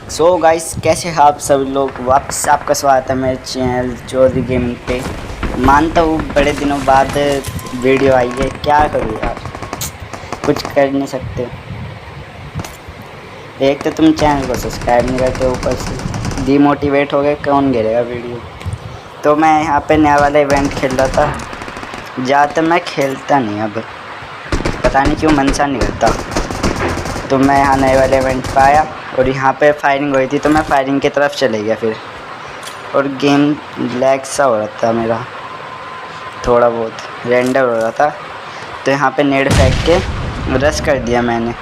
So guys, कैसे हैं आप सब लोग। वापस आपका स्वागत है मेरे चैनल चौधरी गेमिंग पे। मानता हूँ बड़े दिनों बाद वीडियो आई है, क्या करूँ यार, कुछ कर नहीं सकते। एक तो तुम चैनल को सब्सक्राइब नहीं करते, ऊपर से डीमोटिवेट हो गए, कौन गिरेगा वीडियो। तो मैं यहाँ पे नया वाला इवेंट खेल रहा था। ज़्यादातर मैं खेलता नहीं, अब पता नहीं क्यों मन सा नहीं करता। तो मैं यहाँ नए वाले इवेंट पर आया और यहाँ पे फायरिंग हुई थी, तो मैं फायरिंग की तरफ चले गया फिर। और गेम लैग सा हो रहा था मेरा, थोड़ा बहुत रेंडर हो रहा था। तो यहाँ पे नेड फेंक के रश कर दिया मैंने,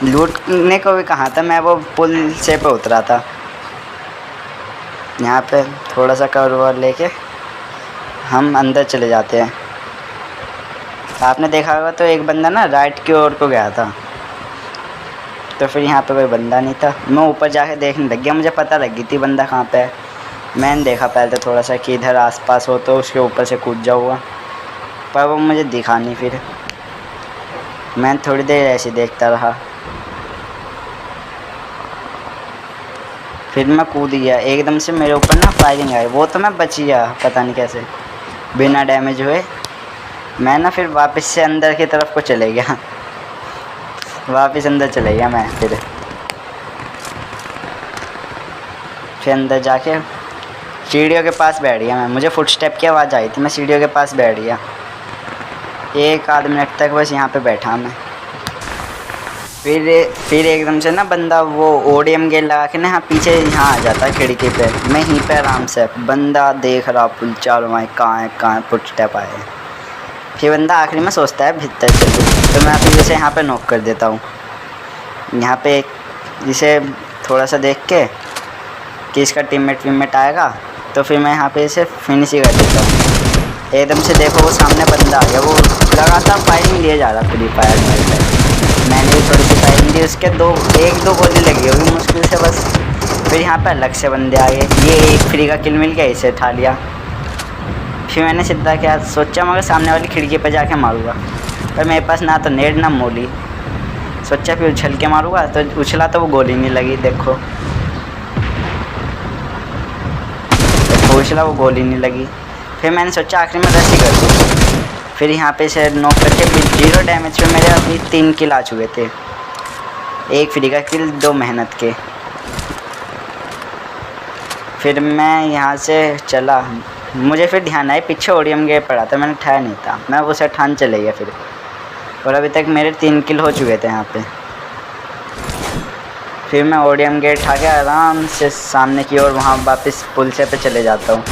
लूटने को भी कहा था, मैं वो पुल से पे उतरा था। यहाँ पे थोड़ा सा कवर लेके हम अंदर चले जाते हैं। आपने देखा होगा तो एक बंदा ना राइट की ओर को गया था, तो फिर यहाँ पे कोई बंदा नहीं था। मैं ऊपर जाके देखने लग गया, मुझे पता लग गई थी बंदा कहाँ पे है। मैंने देखा पहले तो थोड़ा सा कि इधर आसपास हो तो उसके ऊपर से कूद जाऊँगा, पर वो मुझे दिखा नहीं। फिर मैं थोड़ी देर ऐसे देखता रहा, फिर मैं कूद गया। एकदम से मेरे ऊपर ना फायरिंग आई, वो तो मैं बच गया पता नहीं कैसे, बिना डैमेज हुए। मैं ना फिर वापस से अंदर की तरफ को चले गया वापस अंदर चले गया मैं। फिर अंदर जाके सीढ़ियों के पास बैठ गया मैं। मुझे फुटस्टेप की आवाज़ आई थी, मैं सीढ़ियों के पास बैठ गया। एक आध मिनट तक बस यहाँ पे बैठा मैं। फिर एकदम से ना बंदा वो ओडीएम गेट लगा के ना यहाँ पीछे यहाँ आ जाता है खिड़की पे। मैं यहीं पे आराम से, बंदा देख रहा पुल चारों वहाँ कहाँ है फुटस्टेप आए। फिर बंदा आखिरी में सोचता है भीतर चल, तो मैं फिर जैसे यहाँ पे नॉक कर देता हूँ। यहाँ पे जिसे थोड़ा सा देख के कि इसका टीममेट आएगा, तो फिर मैं यहाँ पे इसे फिनिश ही कर देता हूँ। एकदम से देखो वो सामने बंदा आ गया, वो लगातार फायरिंग लिए जा रहा फ्री फायर में। मैंने भी थोड़ी सी फायरिंग दी, उसके एक दो गोली लगी होगी मुश्किल से बस। फिर यहाँ पे अलग से बंदे आ गए, ये एक फ्री का किल मिल गया, इसे उठा लिया। फिर मैंने सीधा क्या सोचा, मगर सामने वाली खिड़की पर जाके मारूंगा, पर मेरे पास ना तो नेट ना मोली। सोचा फिर उछल के मारूंगा, तो उछला तो वो गोली नहीं लगी। देखो उछला, वो गोली नहीं लगी। फिर मैंने सोचा आखिर में रश ही कर दूँ। फिर यहाँ पे से नॉक करके 0 डैमेज पे मेरे अभी 3 किल आ चुके थे, एक फ्री का किल 2 मेहनत के। फिर मैं यहाँ से चला, मुझे फिर ध्यान आया पीछे ओडीएम गेट पड़ा था, मैंने उठाया नहीं था, मैं उसे ठान चले गया फिर। और अभी तक मेरे 3 किल हो चुके थे यहाँ पे। फिर मैं ओडीएम गेट उठा के आराम से सामने की ओर वहाँ वापस पुल से पे चले जाता हूँ।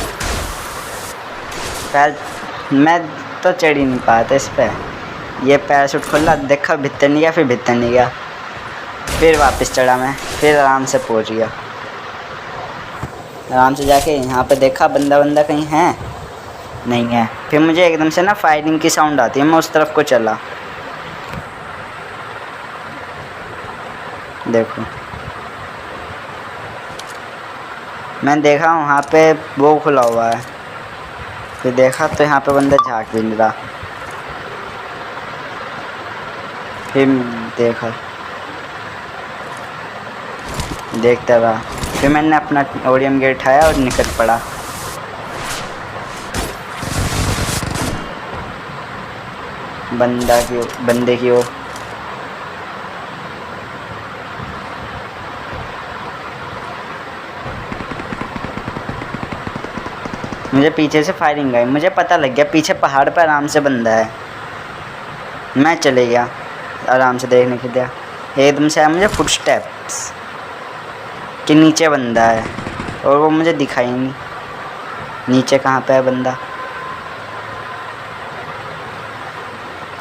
मैं तो चढ़ ही नहीं पाया था इस पर। ये पैराशूट खोला, देखा भीतर नहीं गया, फिर भीतर नहीं गया, फिर वापस चढ़ा मैं, फिर आराम से पहुंच गया। आराम से जाके यहाँ पे देखा बंदा कहीं है, नहीं है। फिर मुझे एकदम से ना फायरिंग की साउंड आती है, मैं उस तरफ को चला। देखो मैं देखा वहाँ पे वो खुला हुआ है, फिर देखा तो यहाँ पे बंदा झाँक भी नहीं रहा। फिर देखता रहा। फिर मैंने अपना ओडीएम गेट उठाया और निकल पड़ा। बंदे की ओर मुझे पीछे से फायरिंग आई, मुझे पता लग गया पीछे पहाड़ पर आराम से बंदा है। मैं चले गया आराम से देखने के लिए। एकदम से आया मुझे फुटस्टेप्स कि नीचे बंदा है, और वो मुझे दिखाई नहीं नीचे कहाँ पे है बंदा।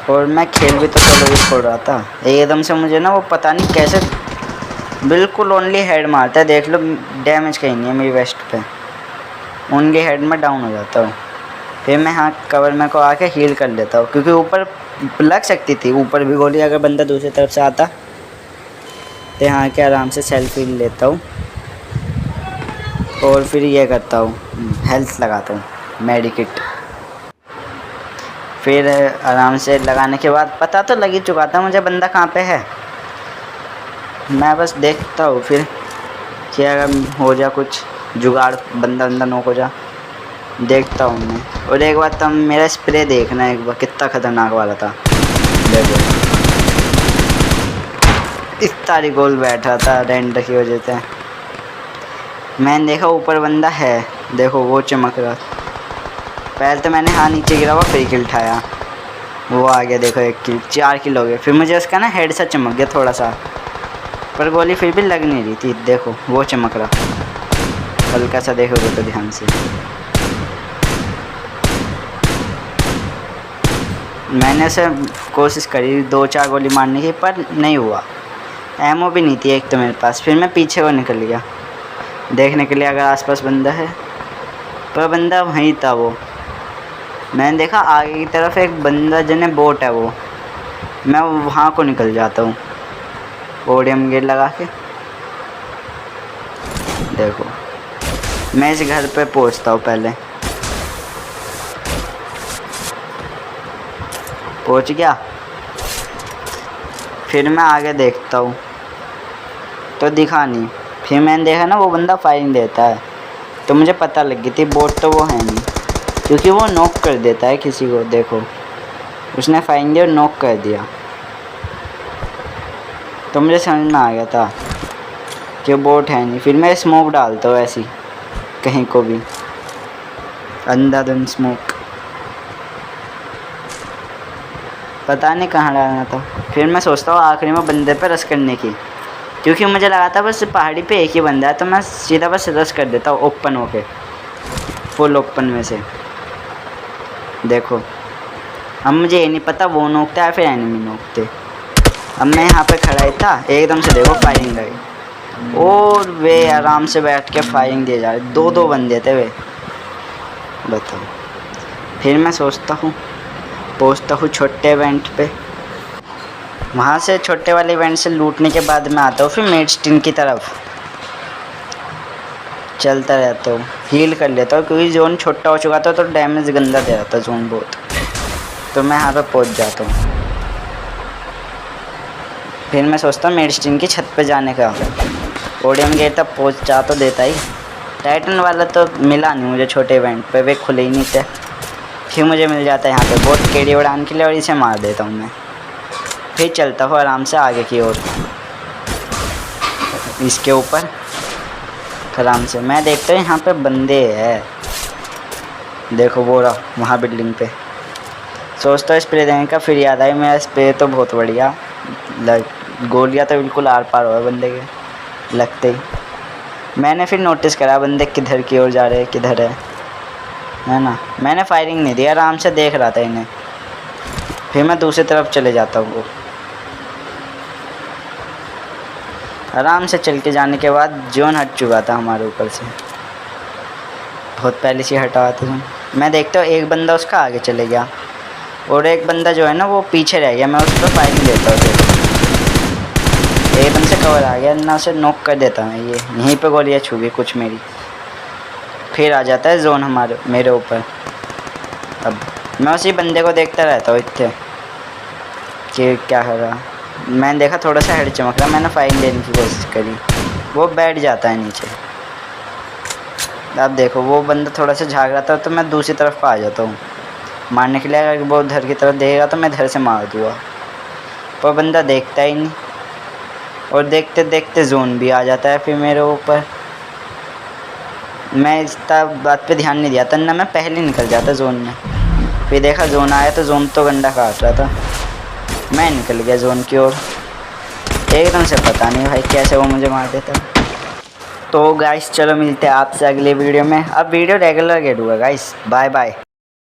और मैं खेल भी तो चलो ही छोड़ रहा था, एकदम से मुझे ना वो पता नहीं कैसे बिल्कुल ओनली हेड मारता है। देख लो डैमेज कहीं नहीं है मेरी वेस्ट पे, उनके हेड में डाउन हो जाता हूँ। फिर मैं यहाँ कवर में को आके हील कर लेता हूँ, क्योंकि ऊपर लग सकती थी, ऊपर भी गोली अगर बंदा दूसरी तरफ से आता। तो यहाँ के आराम से सेल्फी लेता हूँ और फिर ये करता हूँ, हेल्थ लगाता हूँ मेडिकिट। फिर आराम से लगाने के बाद पता तो लग ही चुका था मुझे बंदा कहाँ पे है। मैं बस देखता हूँ फिर कि अगर हो जा कुछ जुगाड़, बंदा नोक हो जा, देखता हूँ मैं। और एक बार तुम मेरा स्प्रे देखना एक बार, कितना ख़तरनाक वाला था। देखो इस तारी गोल बैठा था रेंडर की वजह से। मैंने देखा ऊपर बंदा है, देखो वो चमक रहा। पहले तो मैंने हाँ नीचे गिरा हुआ फिर किल उठाया, वो आ गया। देखो 1 किल, 4 किल हो गए। फिर मुझे उसका ना हेड सा चमक गया थोड़ा सा, पर गोली फिर भी लग नहीं रही थी। देखो वो चमक रहा हल्का सा, देखोगे तो ध्यान से। मैंने से कोशिश करी 2-4 गोली मारने की, पर नहीं हुआ। एमओ भी नहीं थी एक तो मेरे पास। फिर मैं पीछे को निकल गया देखने के लिए अगर आसपास बंदा है, पर बंदा वहीं था। वो मैंने देखा आगे की तरफ एक बंदा जने बोट है, वो मैं वहाँ को निकल जाता हूँ ओडियम गेट लगा के। देखो मैं इस घर पे पहुँचता हूँ, पहले पहुँच गया। फिर मैं आगे देखता हूँ तो दिखा नहीं। फिर मैंने देखा ना वो बंदा फायरिंग देता है, तो मुझे पता लग गई थी बोट तो वो है नहीं, क्योंकि वो नॉक कर देता है किसी को। देखो उसने फायरिंग दिया और नॉक कर दिया, तो मुझे समझ में आ गया था कि बोट है नहीं। फिर मैं स्मोक डालता हूँ ऐसी कहीं को भी, अंधाधुंध स्मोक, पता नहीं कहाँ डालना था। फिर मैं सोचता हूँ आखिरी में बंदे पे रश करने की, क्योंकि मुझे लगा था बस पहाड़ी पे एक ही बंदा है, तो मैं सीधा बस रश कर देता हूँ ओपन होके, फुल ओपन में से। देखो अब मुझे ये नहीं पता वो नोकता है फिर एनिमी नोकते। अब मैं यहाँ पे खड़ा ही था, एकदम से देखो फायरिंग लगी और वे आराम से बैठ के फायरिंग दिए जा रहे। 2-2 बंदे थे वे, बताओ। फिर मैं सोचता हूँ पहुँचता हूँ छोटे इवेंट पे, वहाँ से छोटे वाले इवेंट से लूटने के बाद मैं आता हूँ फिर मेडस्टिन की तरफ चलता रहता हूँ, हील कर लेता हूँ, क्योंकि जोन छोटा हो चुका था तो डैमेज गंदा दे रहा था जोन बहुत। तो मैं यहाँ पे पहुँच जाता हूँ। फिर मैं सोचता हूँ मेडस्टिन की छत पे जाने का। ओडियम गेट तक पहुँच जा तो देता ही, टाइटन वाला तो मिला नहीं मुझे छोटे इवेंट पे, वे खुले ही नहीं थे। फिर मुझे मिल जाता है यहाँ पे बहुत केड़ी उड़ान के लिए, और इसे मार देता हूँ मैं। फिर चलता हूँ आराम से आगे की ओर, इसके ऊपर आराम से। मैं देखता हूँ यहाँ पे बंदे हैं, देखो वो रहा वहाँ बिल्डिंग पे। सोचता हूँ स्प्रे देने का, फिर याद आई मेरा स्प्रे तो बहुत बढ़िया गोलियाँ तो बिल्कुल आर पार हो बंदे के लगते ही। मैंने फिर नोटिस करा बंदे किधर की ओर जा रहे हैं, किधर है ना। मैंने फायरिंग नहीं दी, आराम से देख रहा था इन्हें। फिर मैं दूसरी तरफ चले जाता हूँ। वो आराम से चल के जाने के बाद जोन हट चुका था हमारे ऊपर से, बहुत पहले से हटा था जोन। मैं देखता हूँ एक बंदा उसका आगे चले गया और एक बंदा जो है ना वो पीछे रह गया। मैं उस पर फायरिंग देता हूँ, एकदम से कवर आ गया ना, उसे नॉक कर देता मैं। ये यहीं पे गोलियाँ छू गई कुछ मेरी। फिर आ जाता है जोन मेरे ऊपर। अब मैं उसी बंदे को देखता रहता हूँ इतने कि क्या कर रहा। मैंने देखा थोड़ा सा हेड चमक रहा, मैंने फायरिंग देने की कोशिश करी, वो बैठ जाता है नीचे। अब देखो वो बंदा थोड़ा सा झाग रहा था, तो मैं दूसरी तरफ को आ जाता हूँ मारने के लिए। अगर वो उधर की तरफ देगा तो मैं इधर से मार दूँगा, पर बंदा देखता ही नहीं। और देखते देखते जोन भी आ जाता है फिर मेरे ऊपर। मैं इस बात पे ध्यान नहीं दिया था ना, मैं पहले निकल जाता जोन में। फिर देखा जोन आया तो जोन तो गंडा काट रहा था, मैं निकल गया जोन की ओर। एकदम से पता नहीं भाई कैसे वो मुझे मार देता। तो गाइस चलो मिलते हैं आपसे अगले वीडियो में। अब वीडियो रेगुलर गेट होगा गाइस, बाय बाय।